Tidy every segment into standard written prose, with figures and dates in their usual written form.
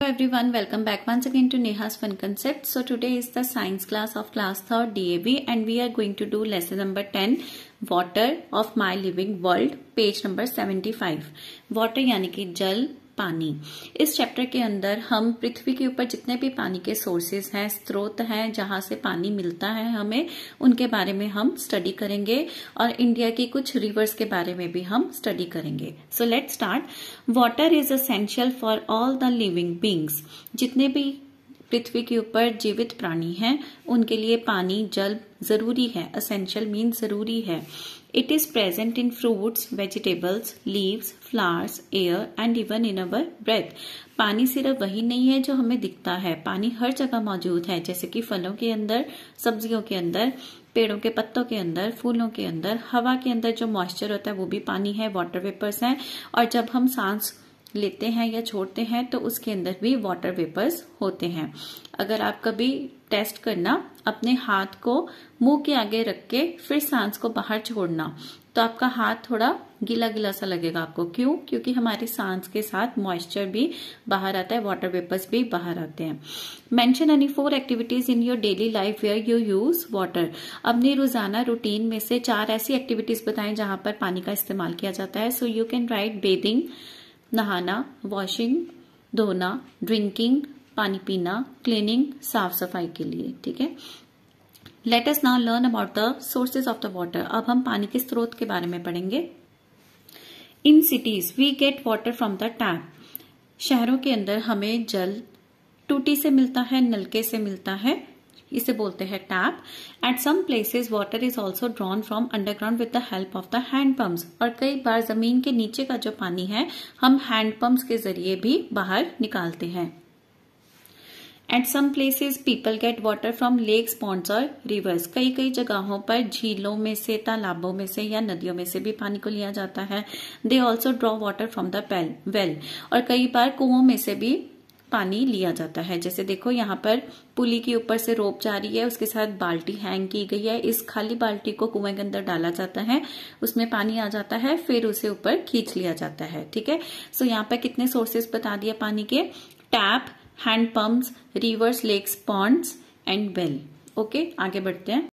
Everyone, welcome back once again to Neha's Fun Concept. So today is the science class of class 3rd DAV and we are going to do lesson number 10 water of my living world, page number 75. Water यानी कि जल, पानी। इस chapter के अंदर हम पृथ्वी के ऊपर जितने भी पानी के सोर्सेज हैं, स्रोत हैं, जहां से पानी मिलता है हमें, उनके बारे में हम स्टडी करेंगे और इंडिया की कुछ रिवर्स के बारे में भी हम स्टडी करेंगे। So let's start. Water is essential for all the living beings. जितने भी पृथ्वी के ऊपर जीवित प्राणी हैं उनके लिए पानी, जल जरूरी है। एसेंशियल मीन जरूरी है। It is present in fruits, vegetables, leaves, flowers, air and even in our breath. पानी सिर्फ वही नहीं है जो हमें दिखता है, पानी हर जगह मौजूद है, जैसे कि फलों के अंदर, सब्जियों के अंदर, पेड़ों के पत्तों के अंदर, फूलों के अंदर, हवा के अंदर जो मॉइस्चर होता है वो भी पानी है, वाटर वेपर्स हैं। और जब हम सांस लेते हैं या छोड़ते हैं तो उसके अंदर भी वाटर वेपर्स होते हैं। अगर आप कभी टेस्ट करना, अपने हाथ को मुंह के आगे रख के फिर सांस को बाहर छोड़ना, तो आपका हाथ थोड़ा गीला गीला सा लगेगा आपको। क्यों? क्योंकि हमारी सांस के साथ मॉइस्चर भी बाहर आता है, वाटर वेपर्स भी बाहर आते हैं। Mention any 4 activities in your daily life where you use water. अपनी रोजाना रूटीन में से 4 ऐसी एक्टिविटीज बताएं जहां पर पानी का इस्तेमाल किया जाता है। So you can write bathing, नहाना, वॉशिंग, धोना, ड्रिंकिंग, पानी पीना, क्लीनिंग, साफ सफाई के लिए। ठीक है। Let us now learn about the sources of the water. अब हम पानी के स्रोत के बारे में पढ़ेंगे। In cities we get water from the tap. शहरों के अंदर हमें जल टूटी से मिलता है, नलके से मिलता है, इसे बोलते हैं tap. At some places water is also drawn from underground with the help of the hand pumps. और कई बार जमीन के नीचे का जो पानी है हम हैंड पंप्स के जरिए भी बाहर निकालते हैं। At some places people get water from lakes, ponds और रिवर्स। कई कई जगहों पर झीलों में से, तालाबों में से या नदियों में से भी पानी को लिया जाता है। They also draw water from the well. और कई बार कुओं में से भी पानी लिया जाता है। जैसे देखो यहाँ पर पुली के ऊपर से रोप जा रही है, उसके साथ बाल्टी हैंग की गई है। इस खाली बाल्टी को कुएं के अंदर डाला जाता है, उसमें पानी आ जाता है, फिर उसे ऊपर खींच लिया जाता है। ठीक है। सो यहाँ पर कितने सोर्सेज बता दिए पानी के? Tap, hand pumps, rivers, lakes, ponds and well. Okay, आगे बढ़ते हैं।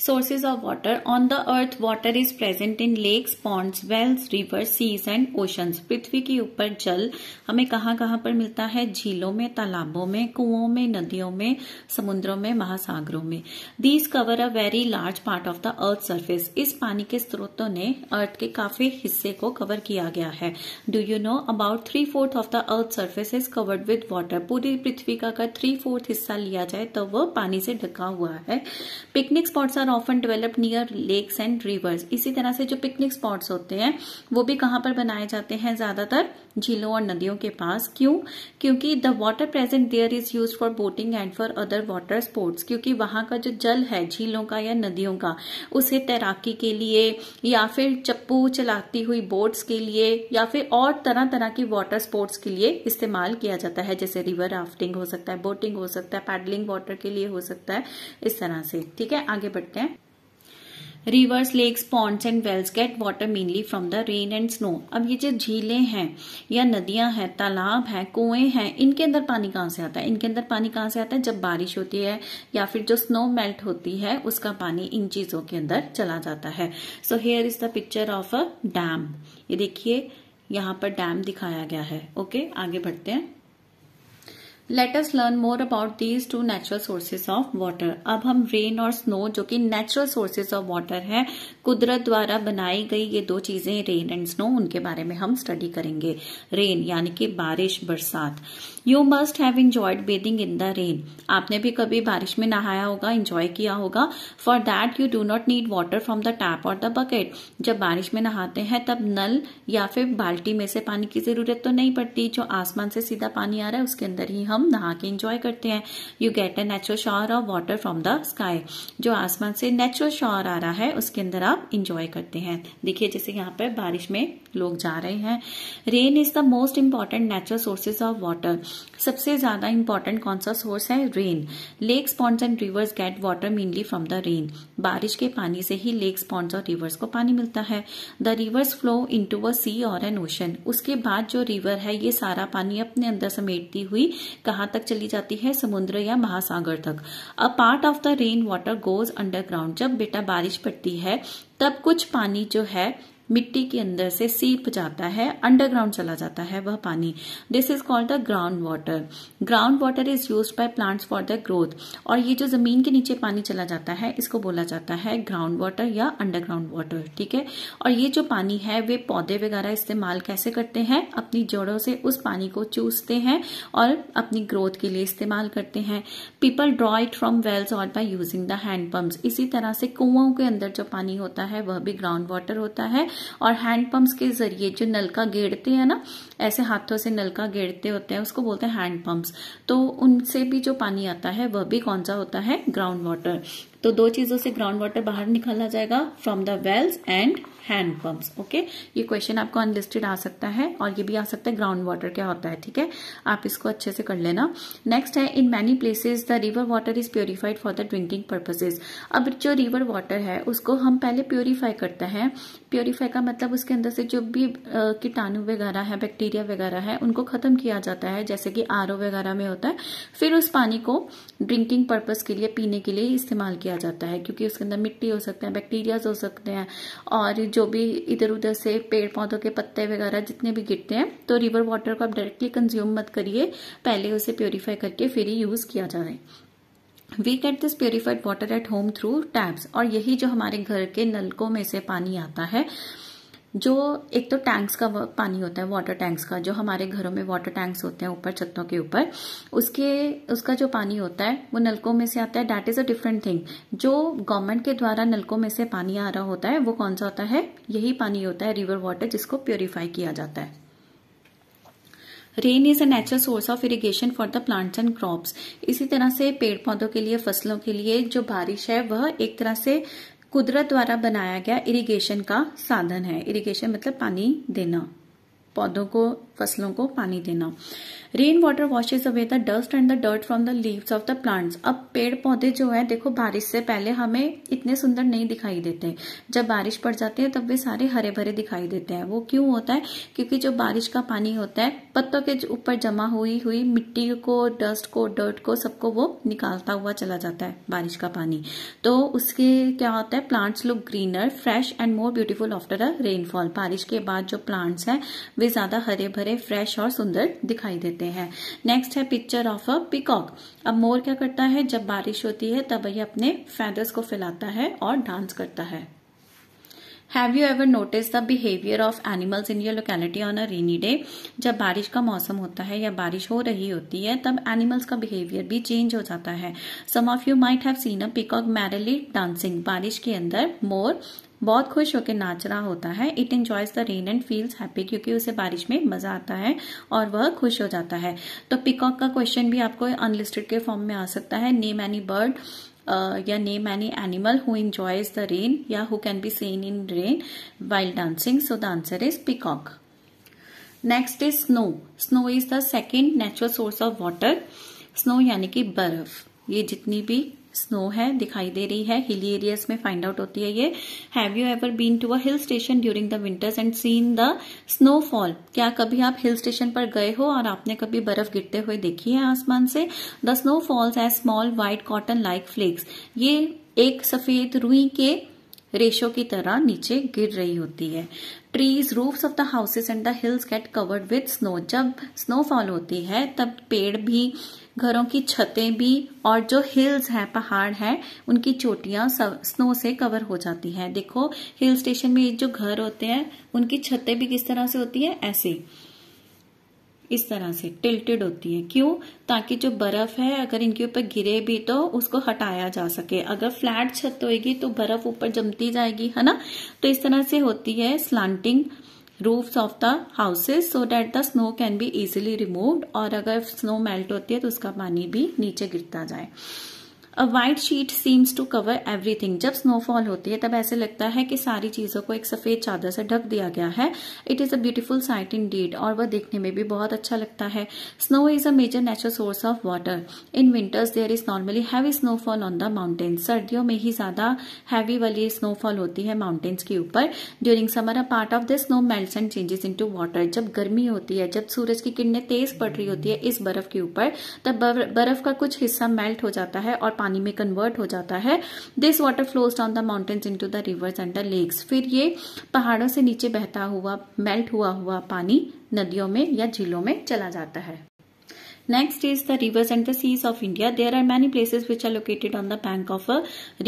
Sources of water. On the earth, water is present in lakes, ponds, wells, rivers, seas and oceans. पृथ्वी के ऊपर जल हमें कहाँ कहाँ पर मिलता है? झीलों में, तालाबों में, कुओं में, नदियों में, समुद्रों में, महासागरों में। These cover a very large part of the earth surface. इस पानी के स्रोतों ने अर्थ के काफी हिस्से को कवर किया गया है। Do you know about 3/4 of the earth surface is covered with water? पूरी पृथ्वी का अगर 3/4 हिस्सा लिया जाए तो वो पानी से ढका हुआ है। Picnic spots often developed near lakes and rivers. इसी तरह से जो पिकनिक स्पॉट्स होते हैं वो भी कहां पर बनाए जाते हैं? ज्यादातर झीलों और नदियों के पास। क्यों? क्योंकि the water present there is used for boating and for other water sports. क्योंकि वहां का जो जल है झीलों का या नदियों का, उसे तैराकी के लिए या फिर चप्पू चलाती हुई बोट्स के लिए या फिर और तरह तरह की वाटर स्पोर्ट्स के लिए इस्तेमाल किया जाता है। जैसे रिवर राफ्टिंग हो सकता है, बोटिंग हो सकता है, पैडलिंग वाटर के लिए हो सकता है, इस तरह से। ठीक है, आगे बढ़ते हैं। Rivers, lakes, ponds and wells get water mainly from the rain and snow. अब ये जो झीलें हैं या नदियां हैं, तालाब हैं, कुएं हैं, इनके अंदर पानी कहां से आता है? इनके अंदर पानी कहां से आता है? जब बारिश होती है या फिर जो स्नो मेल्ट होती है उसका पानी इन चीजों के अंदर चला जाता है। So here is the picture of a dam. ये देखिए यहाँ पर डैम दिखाया गया है। ओके, आगे बढ़ते हैं। Let us learn more about these 2 natural sources of water. अब हम रेन और स्नो, जो कि नेचुरल सोर्सेज ऑफ वाटर है, कुदरत द्वारा बनाई गई ये 2 चीजें, रेन एंड स्नो, उनके बारे में हम स्टडी करेंगे। रेन यानी कि बारिश, बरसात। You must have enjoyed bathing in the rain. आपने भी कभी बारिश में नहाया होगा, एंजॉय किया होगा। For that you do not need water from the tap और द बकेट। जब बारिश में नहाते हैं तब नल या फिर बाल्टी में से पानी की जरूरत तो नहीं पड़ती। जो आसमान से सीधा पानी आ रहा है उसके अंदर ही हम नहा के एंजॉय करते हैं। You get a natural shower of water from the sky. जो आसमान से नेचुरल शावर आ रहा है उसके अंदर आप एंजॉय करते हैं। देखिए जैसे यहाँ पर बारिश में लोग जा रहे हैं। Rain is the most important natural sources of water. सबसे ज्यादा इंपॉर्टेंट कौन सा सोर्स है? Rain. Lakes, ponds and rivers get water mainly from the rain. बारिश के पानी से ही लेक्स, पॉन्ड्स और रिवर्स को पानी मिलता है। The rivers flow into a sea और एन ओशन। उसके बाद जो रिवर है ये सारा पानी अपने अंदर समेटती हुई कहां तक चली जाती है? समुद्र या महासागर तक। A part of the rain water goes underground. जब बेटा बारिश पड़ती है तब कुछ पानी जो है मिट्टी के अंदर से सीप जाता है, अंडरग्राउंड चला जाता है वह पानी। This is called the ground water. Ground water is used by plants for the growth. और ये जो जमीन के नीचे पानी चला जाता है इसको बोला जाता है ग्राउंड वाटर या अंडरग्राउंड वाटर, ठीक है। और ये जो पानी है वे पौधे वगैरह इस्तेमाल कैसे करते हैं? अपनी जड़ों से उस पानी को चूसते हैं और अपनी ग्रोथ के लिए इस्तेमाल करते हैं। People draw it from wells और by using the hand pumps. इसी तरह से कुओं के अंदर जो पानी होता है वह भी ग्राउंड वाटर होता है। और हैंड पंप्स के जरिए जो नलका गेड़ते हैं ना, ऐसे हाथों से नलका गेड़ते होते हैं, उसको बोलते हैं हैंड पंप्स। तो उनसे भी जो पानी आता है वह भी कौन सा होता है? Ground water. तो दो चीजों से ग्राउंड वाटर बाहर निकाला जाएगा, from the wells and hand pumps. Okay, ये क्वेश्चन आपको अनलिस्टेड आ सकता है और ये भी आ सकता है ग्राउंड वाटर क्या होता है, ठीक है। आप इसको अच्छे से कर लेना। नेक्स्ट है, in many places the river water is purified for the drinking purposes. अब जो रिवर वाटर है उसको हम पहले प्योरीफाई करते हैं। प्योरीफाई का मतलब उसके अंदर से जो भी कीटाणु वगैरह है, बैक्टीरिया वगैरह है, उनको खत्म किया जाता है, जैसे कि आरओ वगैरह में होता है। फिर उस पानी को ड्रिंकिंग पर्पस के लिए, पीने के लिए इस्तेमाल किया जाता है, क्योंकि उसके अंदर मिट्टी हो सकते हैं, बैक्टीरियाज हो सकते हैं, और जो भी इधर उधर से पेड़ पौधों के पत्ते वगैरह जितने भी गिरते हैं। तो रिवर वाटर को आप डायरेक्टली कंज्यूम मत करिए, पहले उसे प्योरीफाई करके फिर ही यूज किया जाए। We get this purified water at home through taps. और यही जो हमारे घर के नलकों में से पानी आता है, जो एक तो टैंक्स का पानी होता है, वाटर टैंक्स का, जो हमारे घरों में वाटर टैंक्स होते हैं ऊपर छतों के ऊपर, उसका जो पानी होता है वो नलकों में से आता है। That is a different thing. जो गवर्नमेंट के द्वारा नलकों में से पानी आ रहा होता है वो कौन सा होता है? यही पानी होता है रिवर वाटर, जिसको प्योरीफाई किया जाता है। Rain is a natural source of irrigation for the plants and crops. इसी तरह से पेड़ पौधों के लिए, फसलों के लिए जो बारिश है वह एक तरह से कुदरत द्वारा बनाया गया इरिगेशन का साधन है। इरिगेशन मतलब पानी देना, पौधों को, फसलों को पानी देना। Rain water washes away the dust and the dirt from the leaves of the plants. अब पेड़ पौधे जो है, देखो बारिश से पहले हमें इतने सुंदर नहीं दिखाई देते, जब बारिश पड़ जाती है तब वे सारे हरे भरे दिखाई देते हैं। वो क्यों होता है? क्योंकि जो बारिश का पानी होता है पत्तों के ऊपर जमा हुई मिट्टी को, डस्ट को, डर्ट को, सबको वो निकालता हुआ चला जाता है बारिश का पानी। तो उसके क्या होता है? Plants look greener, fresh and more beautiful after a rainfall. बारिश के बाद जो प्लांट्स हैं वे ज्यादा हरे भरे, फ्रेश और सुंदर दिखाई देते हैं। नेक्स्ट है पिक्चर ऑफ अ पीकॉक। अब मोर क्या करता है? जब बारिश होती है तब ये अपने फेदर्स को फैलाता है और डांस करता है। Have you ever notice the behaviour of animals in your locality on a rainy day? जब बारिश का मौसम होता है या बारिश हो रही होती है तब एनिमल्स का बिहेवियर भी चेंज हो जाता है। Some of you might have seen a peacock merrily dancing. बारिश के अंदर मोर बहुत खुश होकर नाच रहा होता है। It enjoys the rain and feels happy, क्योंकि उसे बारिश में मजा आता है और वह खुश हो जाता है। तो पीकॉक का क्वेश्चन भी आपको अनलिस्टेड के फॉर्म में आ सकता है। नेम एनी बर्ड या name any animal who enjoys the rain या who can be seen in rain while dancing. So the answer is peacock. Next is snow. Snow is the second natural source of water. Snow यानी कि बर्फ। ये जितनी भी snow है दिखाई दे रही है, हिली एरियाज में फाइंड आउट होती है ये। Have you ever been to a hill station during the winters and seen the snowfall? क्या कभी आप हिल स्टेशन पर गए हो और आपने कभी बर्फ गिरते हुए देखी है आसमान से? The snow falls as small white cotton like flakes. ये एक सफेद रुई के रेशों की तरह नीचे गिर रही होती है। Trees, roofs of the houses and the hills get covered with snow. जब स्नोफॉल होती है तब पेड़ भी, घरों की छतें भी, और जो हिल्स हैं, पहाड़ हैं, उनकी चोटियां स्नो से कवर हो जाती हैं। देखो हिल स्टेशन में जो घर होते हैं उनकी छतें भी किस तरह से होती है? ऐसे, इस तरह से टिल्टेड होती है। क्यों? ताकि जो बर्फ है अगर इनके ऊपर गिरे भी तो उसको हटाया जा सके। अगर फ्लैट छत होगी तो बर्फ ऊपर जमती जाएगी, है ना। तो इस तरह से होती है slanting roofs of the houses so that the snow can be easily removed। और अगर स्नो मेल्ट होती है तो उसका पानी भी नीचे गिरता जाए। A white sheet seems to cover everything. जब स्नोफॉल होती है तब ऐसे लगता है कि सारी चीजों को एक सफेद चादर से ढक दिया गया है। It is a beautiful sight indeed, और वह देखने में भी बहुत अच्छा लगता है। Snow is a major natural source of water. In winters there is normally heavy snowfall on the mountains. सर्दियों में ही ज्यादा हैवी वाली स्नोफॉल होती है माउंटेन्स के ऊपर। During summer a part of the snow melts and changes into water. जब गर्मी होती है, जब सूरज की किरणें तेज पड़ रही होती है इस बर्फ के ऊपर, तब बर्फ का कुछ हिस्सा मेल्ट हो जाता है और पानी में कन्वर्ट हो जाता है। This water flows down the mountains into the rivers and the lakes. फिर ये पहाड़ों से नीचे बहता हुआ मेल्ट हुआ पानी नदियों में या झीलों में चला जाता है। Next is the rivers and the seas of India. There are many places which are located on the bank of a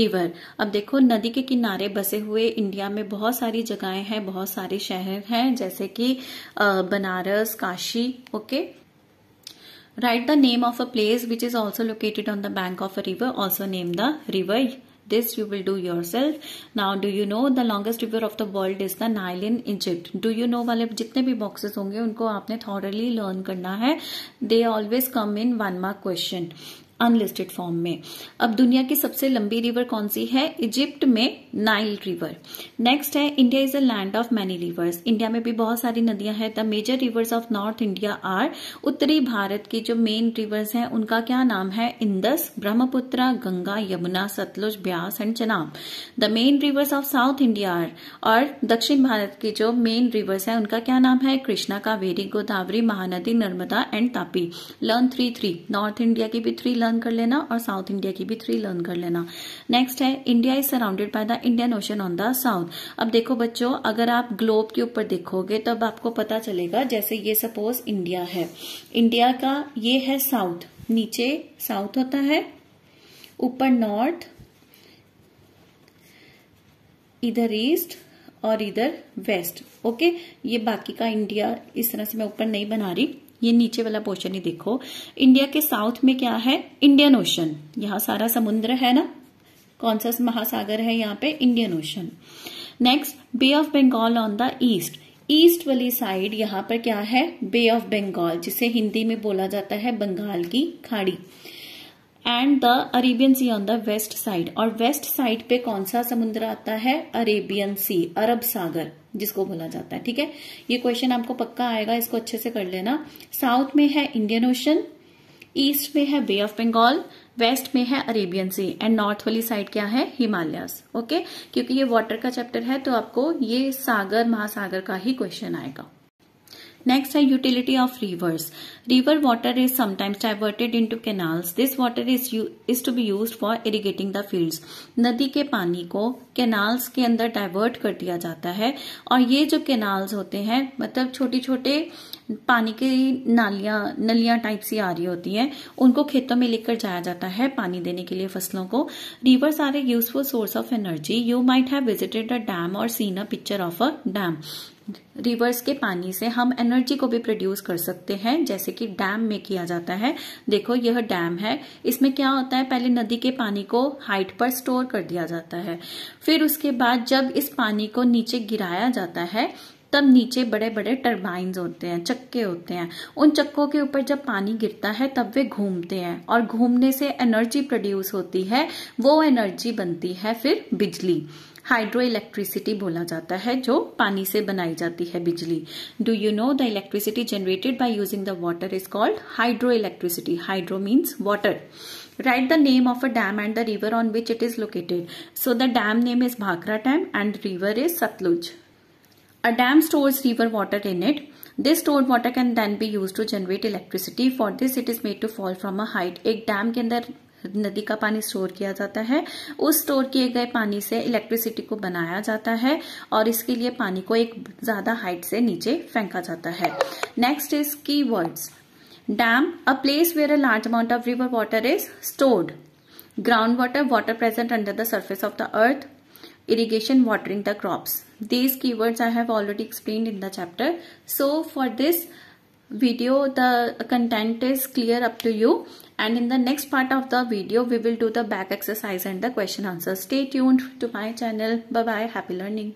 river. अब देखो नदी के किनारे बसे हुए इंडिया में बहुत सारी जगहें हैं, बहुत सारे शहर हैं, जैसे कि Banaras, Kashi. Okay, write the name of a place which is also located on the bank of a river. Also name the river. This you will do yourself. Now do you know the longest river of the world is the Nile in Egypt? Do you know वाले जितने भी boxes होंगे उनको आपने thoroughly learn करना है. They always come in 1 mark question. Unlisted form में. अब दुनिया की सबसे लंबी रिवर कौन सी है? इजिप्ट में नाइल रिवर. नेक्स्ट है India is a land of many rivers. India में भी बहुत सारी नदियां हैं. The major rivers of north India are. उत्तरी भारत की जो मेन रिवर्स हैं उनका क्या नाम है? Indus, Brahmaputra, Ganga, Yamuna, Sutlej, Beas and Chenab. The main rivers of south India are. और दक्षिण भारत की जो मेन रिवर्स है उनका क्या नाम है? Krishna, Kaveri, Godavari, Mahanadi, Narmada and Tapi. Learn 3 north India की भी 3 कर लेना और साउथ इंडिया की भी 3 लर्न कर लेना. नेक्स्ट है India is surrounded by the Indian ocean on the south. अब देखो बच्चों, अगर आप ग्लोब के ऊपर देखोगे तब आपको पता चलेगा, जैसे ये सपोज इंडिया है, इंडिया का ये है साउथ, नीचे साउथ होता है, ऊपर नॉर्थ, इधर ईस्ट और इधर वेस्ट. ओके, ये बाकी का इंडिया इस तरह से मैं ऊपर नहीं बना रही, ये नीचे वाला पोर्शन ही देखो. इंडिया के साउथ में क्या है? Indian ocean. यहाँ सारा समुद्र है ना. कौन सा महासागर है यहाँ पे? Indian ocean. Next bay of Bengal on the east. East वाली साइड यहाँ पर क्या है? बे ऑफ बंगाल, जिसे हिंदी में बोला जाता है बंगाल की खाड़ी. And the Arabian sea on the west side. और वेस्ट साइड पे कौन सा समुद्र आता है? अरेबियन सी, अरब सागर जिसको बोला जाता है. ठीक है, ये क्वेश्चन आपको पक्का आएगा, इसको अच्छे से कर लेना. साउथ में है इंडियन ओशन, ईस्ट में है बे ऑफ बंगाल, वेस्ट में है अरेबियन सी एंड नॉर्थ वाली साइड क्या है? हिमालयस. ओके, क्योंकि ये वाटर का चैप्टर है तो आपको ये सागर महासागर का ही क्वेश्चन आएगा. Next है utility of rivers. River water is sometimes diverted into canals. This water is to be used for irrigating the fields. नदी के पानी को कैनाल्स के अंदर डाइवर्ट कर दिया जाता है, और ये जो कैनाल्स होते हैं मतलब छोटे छोटे पानी की नलियां टाइप सी आ रही होती हैं, उनको खेतों में लेकर जाया जाता है पानी देने के लिए फसलों को. Rivers are a useful source of energy. You might have visited a dam और seen a picture of a dam. Rivers के पानी से हम एनर्जी को भी प्रोड्यूस कर सकते हैं, जैसे कि डैम में किया जाता है. देखो यह डैम है, इसमें क्या होता है? पहले नदी के पानी को हाइट पर स्टोर कर दिया जाता है, फिर उसके बाद जब इस पानी को नीचे गिराया जाता है तब नीचे बड़े बड़े टरबाइन्स होते हैं, चक्के होते हैं. उन चक्कों के ऊपर जब पानी गिरता है तब वे घूमते हैं, और घूमने से एनर्जी प्रोड्यूस होती है. वो एनर्जी बनती है फिर बिजली. हाइड्रो इलेक्ट्रिसिटी बोला जाता है, जो पानी से बनाई जाती है बिजली. Do you know the electricity generated by using the water is called hydro electricity. Hydro means water. Write the name of a dam and the river on which it is located. So the dam name is Bhakra Dam and river is Satluj. A dam stores river water in it. This stored water can then be used to generate electricity. For this it is made to fall from a height. एक dam के अंदर नदी का पानी store किया जाता है, उस स्टोर किए गए पानी से इलेक्ट्रिसिटी को बनाया जाता है, और इसके लिए पानी को एक ज्यादा हाइट से नीचे फेंका जाता है. नेक्स्ट इज की words. Dam, a place where a large amount of river water is stored. Groundwater, water present under the surface of the earth. Irrigation, watering the crops. These keywords I have already explained in the chapter. So for this video, the content is clear up to you. And in the next part of the video, we will do the back exercise and the question answers. Stay tuned to my channel. Bye bye. Happy learning.